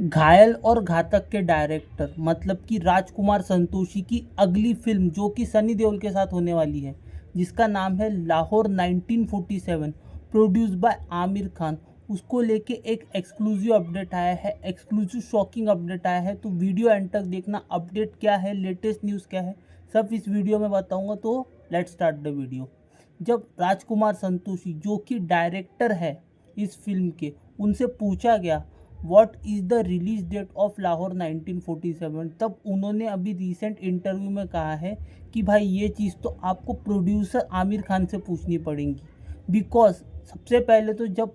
घायल और घातक के डायरेक्टर मतलब कि राजकुमार संतोषी की अगली फिल्म जो कि सनी देओल के साथ होने वाली है, जिसका नाम है लाहौर 1947, प्रोड्यूस बाय आमिर खान, उसको लेके एक एक्सक्लूसिव अपडेट आया है, एक्सक्लूसिव शॉकिंग अपडेट आया है। तो वीडियो एंड तक देखना, अपडेट क्या है, लेटेस्ट न्यूज़ क्या है, सब इस वीडियो में बताऊंगा। तो लेट्स स्टार्ट द वीडियो। जब राजकुमार संतोषी जो कि डायरेक्टर है इस फिल्म के, उनसे पूछा गया what is the release date of Lahore 1947, तब उन्होंने अभी रिसेंट इंटरव्यू में कहा है कि भाई ये चीज़ तो आपको प्रोड्यूसर आमिर खान से पूछनी पड़ेगी। बिकॉज सबसे पहले तो जब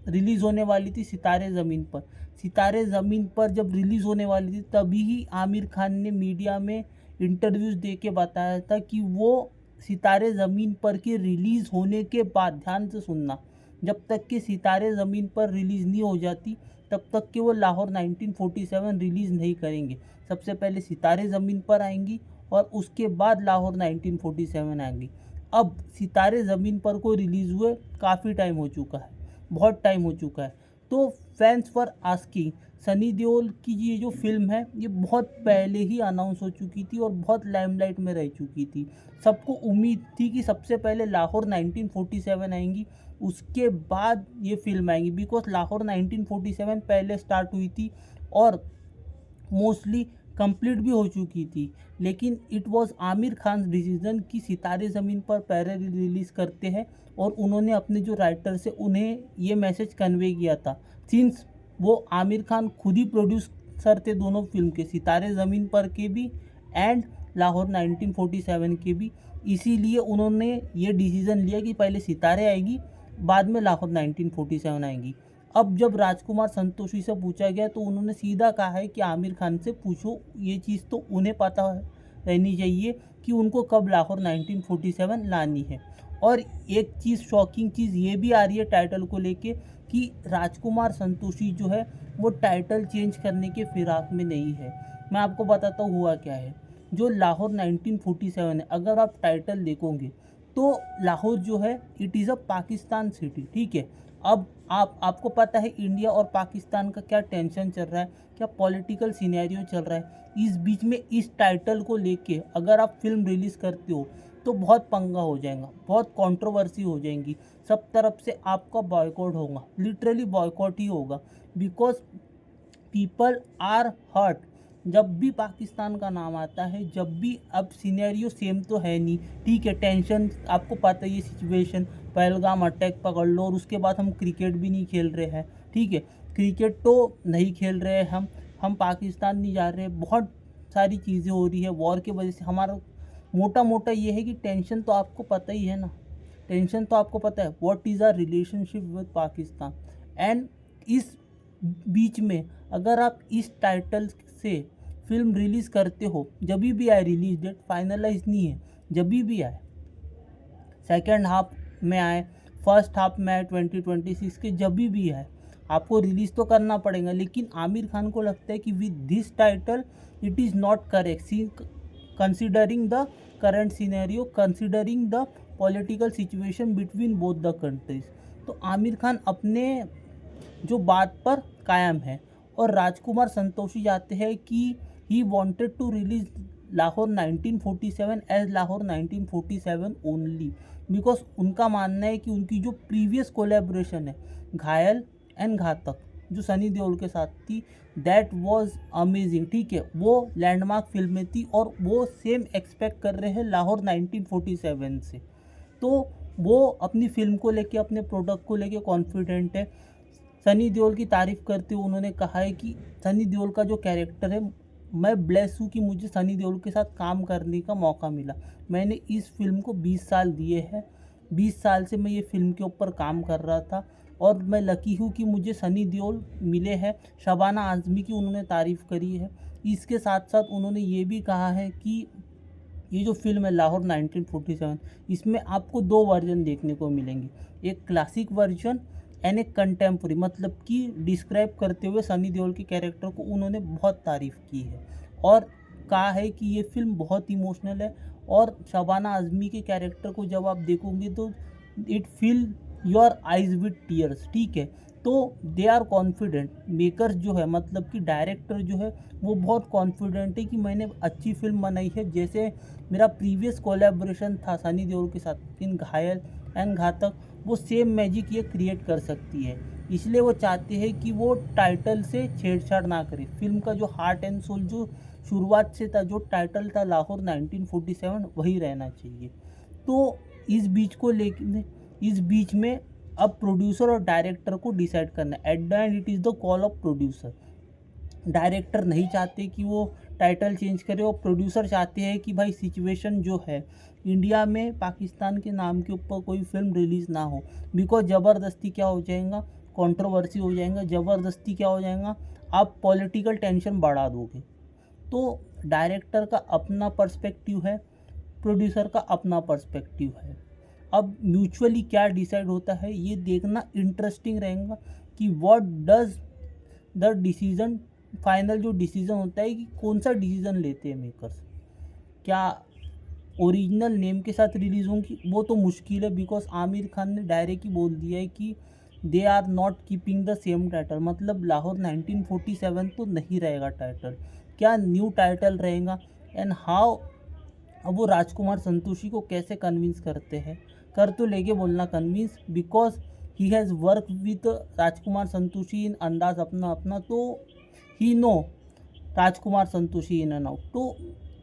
रिलीज़ होने वाली थी सितारे ज़मीन पर जब रिलीज़ होने वाली थी, तभी ही आमिर खान ने मीडिया में इंटरव्यूज़ दे के बताया था कि वो सितारे ज़मीन पर की रिलीज़ होने के बाद, ध्यान से सुनना, जब तक कि सितारे ज़मीन पर रिलीज़ नहीं हो जाती तब तक कि वो लाहौर 1947 रिलीज़ नहीं करेंगे। सबसे पहले सितारे ज़मीन पर आएंगी और उसके बाद लाहौर 1947 आएंगी। अब सितारे ज़मीन पर को रिलीज़ हुए काफ़ी टाइम हो चुका है, बहुत टाइम हो चुका है। तो fans were asking, Sunny Deol की ये जो फिल्म है ये बहुत पहले ही अनाउंस हो चुकी थी और बहुत लाइमलाइट में रह चुकी थी। सबको उम्मीद थी कि सबसे पहले लाहौर 1947 आएंगी, उसके बाद ये फिल्म आएंगी। बिकॉज लाहौर 1947 पहले स्टार्ट हुई थी और मोस्टली कंप्लीट भी हो चुकी थी, लेकिन it was Aamir Khan decision कि सितारे ज़मीन पर पहले रिलीज़ करते हैं। और उन्होंने अपने जो राइटर से उन्हें ये मैसेज कन्वे किया था, सिंस वो आमिर खान खुद ही प्रोड्यूसर थे दोनों फिल्म के, सितारे ज़मीन पर के भी एंड लाहौर 1947 के भी। इसीलिए उन्होंने ये डिसीज़न लिया कि पहले सितारे आएगी, बाद में लाहौर 1947 आएंगी। अब जब राजकुमार संतोषी से पूछा गया तो उन्होंने सीधा कहा है कि आमिर खान से पूछो, ये चीज़ तो उन्हें पता रहनी चाहिए कि उनको कब लाहौर 1947 लानी है। और एक चीज़, शॉकिंग चीज़ ये भी आ रही है टाइटल को लेके कि राजकुमार संतोषी जो है वो टाइटल चेंज करने के फिराक में नहीं है। मैं आपको बताता हूँ हुआ क्या है। जो लाहौर 1947 है, अगर आप टाइटल देखोगे तो लाहौर जो है it is a Pakistan city, ठीक है। अब आपको पता है इंडिया और पाकिस्तान का क्या टेंशन चल रहा है, क्या पॉलिटिकल सिनेरियो चल रहा है। इस बीच में इस टाइटल को लेके अगर आप फिल्म रिलीज़ करते हो तो बहुत पंगा हो जाएगा, बहुत कंट्रोवर्सी हो जाएंगी, सब तरफ से आपका बॉयकॉट होगा, लिटरली बॉयकॉट ही होगा। बिकॉज पीपल आर हर्ट जब भी पाकिस्तान का नाम आता है, जब भी, अब सिनेरियो सेम तो है नहीं, ठीक है, टेंशन आपको पता है, ये सिचुएशन पहलगाम अटैक पकड़ लो और उसके बाद हम क्रिकेट भी नहीं खेल रहे हैं, ठीक है, क्रिकेट तो नहीं खेल रहे हैं हम पाकिस्तान नहीं जा रहे, बहुत सारी चीज़ें हो रही है वॉर की वजह से। हमारा मोटा मोटा ये है कि टेंशन तो आपको पता ही है ना, टेंशन तो आपको पता है what is our relationship with Pakistan. And इस बीच में अगर आप इस टाइटल से फिल्म रिलीज़ करते हो, जब भी आए, रिलीज डेट फाइनलाइज नहीं है, जब भी आए, सेकेंड हाफ में आए, फर्स्ट हाफ में आए 2026 के, जब भी आए, आपको रिलीज़ तो करना पड़ेगा। लेकिन आमिर खान को लगता है कि with this title it is not correct considering the current scenario, considering the political situation between both the countries. तो आमिर खान अपने जो बात पर कायम है और राजकुमार संतोषी चाहते हैं कि he wanted to release Lahore 1947 as Lahore 1947 only. Because उनका मानना है कि उनकी जो प्रीवियस कोलेब्रेशन है घायल एंड घातक जो सनी देओल के साथ थी, दैट वाज अमेजिंग, ठीक है, वो लैंडमार्क फिल्में थी और वो सेम एक्सपेक्ट कर रहे हैं लाहौर 1947 से। तो वो अपनी फिल्म को लेके, अपने प्रोडक्ट को लेके कॉन्फिडेंट है। सनी देओल की तारीफ़ करते हुए उन्होंने कहा है कि सनी देओल का जो कैरेक्टर है, मैं ब्लेस हूँ कि मुझे सनी देओल के साथ काम करने का मौका मिला। मैंने इस फिल्म को 20 साल दिए हैं, 20 साल से मैं ये फिल्म के ऊपर काम कर रहा था और मैं लकी हूँ कि मुझे सनी देओल मिले हैं। शबाना आज़मी की उन्होंने तारीफ़ करी है। इसके साथ साथ उन्होंने ये भी कहा है कि ये जो फिल्म है लाहौर 1947, इसमें आपको दो वर्जन देखने को मिलेंगे, एक क्लासिक वर्जन एंड एक कंटेम्प्रेरी, मतलब कि डिस्क्राइब करते हुए सनी देओल के कैरेक्टर को उन्होंने बहुत तारीफ़ की है और कहा है कि ये फिल्म बहुत इमोशनल है। और शबाना आज़मी के कैरेक्टर को जब आप देखोगे तो it feel your eyes with tears, ठीक है। तो दे आर कॉन्फिडेंट, मेकर्स जो है मतलब कि डायरेक्टर जो है वो बहुत कॉन्फिडेंट है कि मैंने अच्छी फिल्म बनाई है। जैसे मेरा प्रीवियस कोलैबोरेशन था सनी देओल के साथ इन घायल एंड घातक, वो सेम मैजिक ये क्रिएट कर सकती है। इसलिए वो चाहते हैं कि वो टाइटल से छेड़छाड़ ना करे। फिल्म का जो हार्ट एंड सोल जो शुरुआत से था, जो टाइटल था लाहौर 1947, वही रहना चाहिए। तो इस बीच में अब प्रोड्यूसर और डायरेक्टर को डिसाइड करना है। At the end it is the call of producer. Director नहीं चाहते कि वो टाइटल चेंज करे, और प्रोड्यूसर चाहते हैं कि भाई सिचुएशन जो है इंडिया में पाकिस्तान के नाम के ऊपर कोई फिल्म रिलीज़ ना हो। बिकॉज ज़बरदस्ती क्या हो जाएगा, कंट्रोवर्सी हो जाएगा। ज़बरदस्ती क्या हो जाएगा, आप पॉलिटिकल टेंशन बढ़ा दोगे। तो डायरेक्टर का अपना पर्सपेक्टिव है, प्रोड्यूसर का अपना पर्सपेक्टिव है। अब म्यूचुअली क्या डिसाइड होता है ये देखना इंटरेस्टिंग रहेगा कि what does the decision, final जो डिसीजन होता है कि कौन सा डिसीजन लेते हैं मेकर्स। क्या ओरिजिनल नेम के साथ रिलीज़ होंगी, वो तो मुश्किल है। बिकॉज आमिर खान ने डायरेक्ट ही बोल दिया है कि they are not keeping the same title, मतलब लाहौर 1947 तो नहीं रहेगा टाइटल। क्या न्यू टाइटल रहेगा एंड हाउ। अब वो राजकुमार संतोषी को कैसे कन्विंस करते हैं, कर तो लेके बोलना convince, because he has work with Rajkumar Santoshi in Andaz Apna Apna, तो he know Rajkumar Santoshi in and out. तो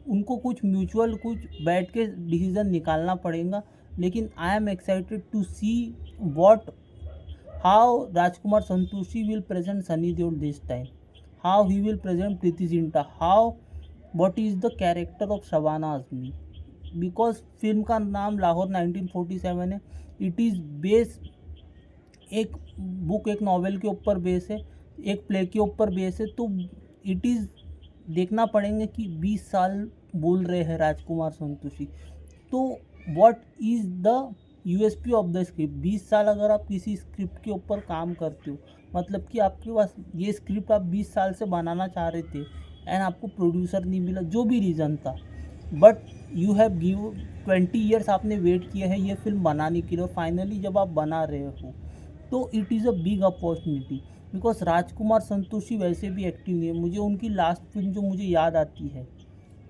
उनको कुछ म्यूचुअल कुछ बैठ के डिसीजन निकालना पड़ेगा। लेकिन I am excited to see what how Rajkumar Santoshi will present Sunny Deol this time, how he will present Preity Zinta, how what is the character of Shabana Azmi. Because film का नाम लाहौर 1947 है। इट इज़ बेस एक बुक, एक नॉवेल के ऊपर बेस है, एक प्ले के ऊपर बेस है। तो इट इज़ देखना पड़ेंगे कि 20 साल बोल रहे हैं राजकुमार संतोषी। तो what is the USP of the script. 20 साल अगर आप किसी स्क्रिप्ट के ऊपर काम करते हो, मतलब कि आपके पास ये स्क्रिप्ट आप 20 साल से बनाना चाह रहे थे एंड आपको प्रोड्यूसर नहीं मिला, जो भी रीज़न था, but you have give 20 years आपने वेट किया है ये फिल्म बनाने के लिए, और फाइनली जब आप बना रहे हो तो it is a big opportunity. Because Rajkumar Santoshi वैसे भी एक्टिव नहीं है। मुझे उनकी लास्ट फिल्म जो मुझे याद आती है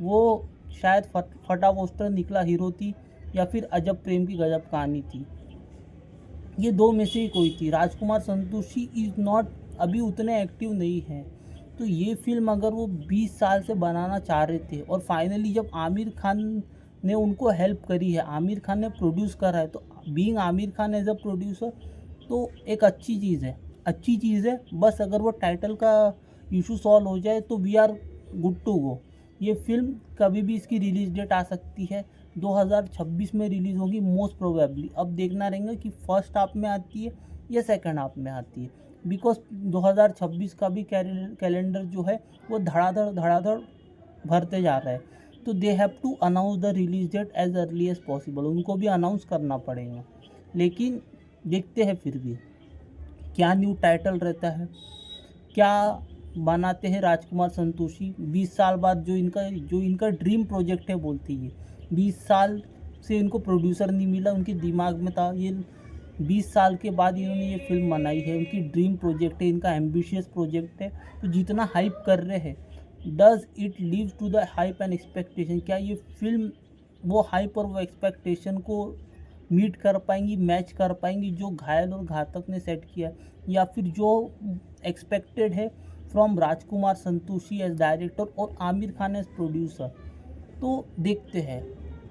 वो शायद फटा पोस्टर निकला हीरो थी, या फिर अजब प्रेम की गजब कहानी थी। ये दो में से ही कोई थी। राजकुमार संतोषी इज़ नॉट अभी उतने एक्टिव नहीं है। तो ये फिल्म अगर वो 20 साल से बनाना चाह रहे थे, और फाइनली जब आमिर खान ने उनको हेल्प करी है, आमिर खान ने प्रोड्यूस करा है, तो being Aamir Khan as a producer तो एक अच्छी चीज़ है। बस अगर वो टाइटल का इशू सॉल्व हो जाए तो we are good to go. ये फिल्म कभी भी इसकी रिलीज़ डेट आ सकती है, 2026 में रिलीज़ होगी मोस्ट प्रोबेबली। अब देखना रहेगा कि फर्स्ट हाफ में आती है या सेकंड हाफ में आती है। बिकॉज 2026 का भी कैलेंडर जो है वो धड़ाधड़ भरते जा रहा है। तो they have to announce the release date as early as possible. उनको भी अनाउंस करना पड़ेगा। लेकिन देखते हैं फिर भी क्या न्यू टाइटल रहता है, क्या बनाते हैं राजकुमार संतोषी 20 साल बाद। जो इनका ड्रीम प्रोजेक्ट है बोलती है, 20 साल से इनको प्रोड्यूसर नहीं मिला, उनके दिमाग में था ये 20 साल के बाद इन्होंने ये फिल्म बनाई है। उनकी ड्रीम प्रोजेक्ट है, इनका एम्बिशियस प्रोजेक्ट है। तो जितना हाइप कर रहे हैं, does it live to the hype and expectation. क्या ये फिल्म वो हाइप और वो एक्सपेक्टेशन को मीट कर पाएंगी, मैच कर पाएंगी जो घायल और घातक ने सेट किया, या फिर जो एक्सपेक्टेड है from Rajkumar Santoshi as director और आमिर खान एज प्रोड्यूसर। तो देखते हैं।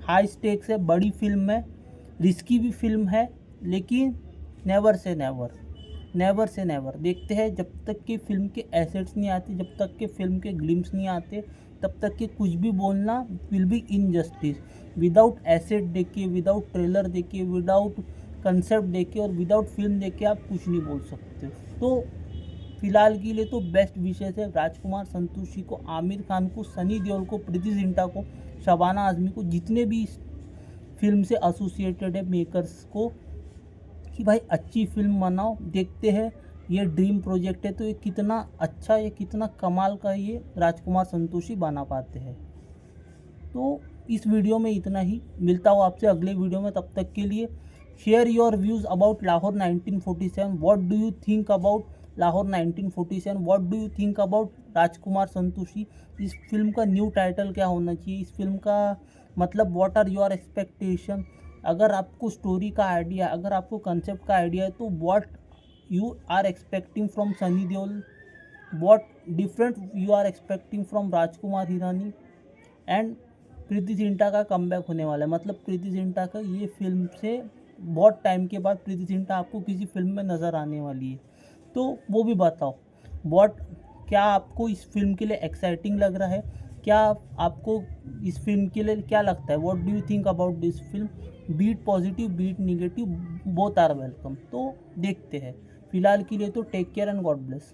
हाई स्टेक्स है, बड़ी फिल्म है, रिस्की भी फिल्म है, लेकिन नेवर से नेवर देखते हैं। जब तक कि फिल्म के एसेट्स नहीं आते, जब तक कि फिल्म के ग्लिम्स नहीं आते, तब तक कि कुछ भी बोलना will be injustice. Without asset देके, विदाउट ट्रेलर देके, विदाउट कंसेप्ट देके और विदाउट फिल्म देके आप कुछ नहीं बोल सकते। तो फिलहाल के लिए तो बेस्ट विशेष है राजकुमार संतोषी को, आमिर खान को, सनी देओल को, प्रीति जिंटा को, शबाना आज़मी को, जितने भी फिल्म से एसोसिएटेड है मेकर्स को, कि भाई अच्छी फिल्म बनाओ। देखते हैं ये ड्रीम प्रोजेक्ट है तो ये कितना अच्छा, ये कितना कमाल का ये राजकुमार संतोषी बना पाते हैं। तो इस वीडियो में इतना ही, मिलता हूँ आपसे अगले वीडियो में। तब तक के लिए share your views about Lahore 1947. What do you think about Lahore 1947? What do you think about Rajkumar Santoshi? इस फिल्म का न्यू टाइटल क्या होना चाहिए? इस फिल्म का मतलब व्हाट आर योर एक्सपेक्टेशन? अगर आपको स्टोरी का आइडिया, अगर आपको कंसेप्ट का आइडिया है तो what you are expecting from Sunny Deol, what different you are expecting from Rajkumar Hirani? And Preeti Zinta का कमबैक होने वाला है, मतलब प्रीति जिंटा का ये फिल्म से बहुत टाइम के बाद प्रीति जिंटा आपको किसी फिल्म में नज़र आने वाली है, तो वो भी बताओ। व्हाट, क्या आपको इस फिल्म के लिए एक्साइटिंग लग रहा है? क्या आपको इस फिल्म के लिए क्या लगता है? What do you think about this film? Be it positive, be it negative, both are welcome. तो देखते हैं। फिलहाल के लिए तो take care and God bless.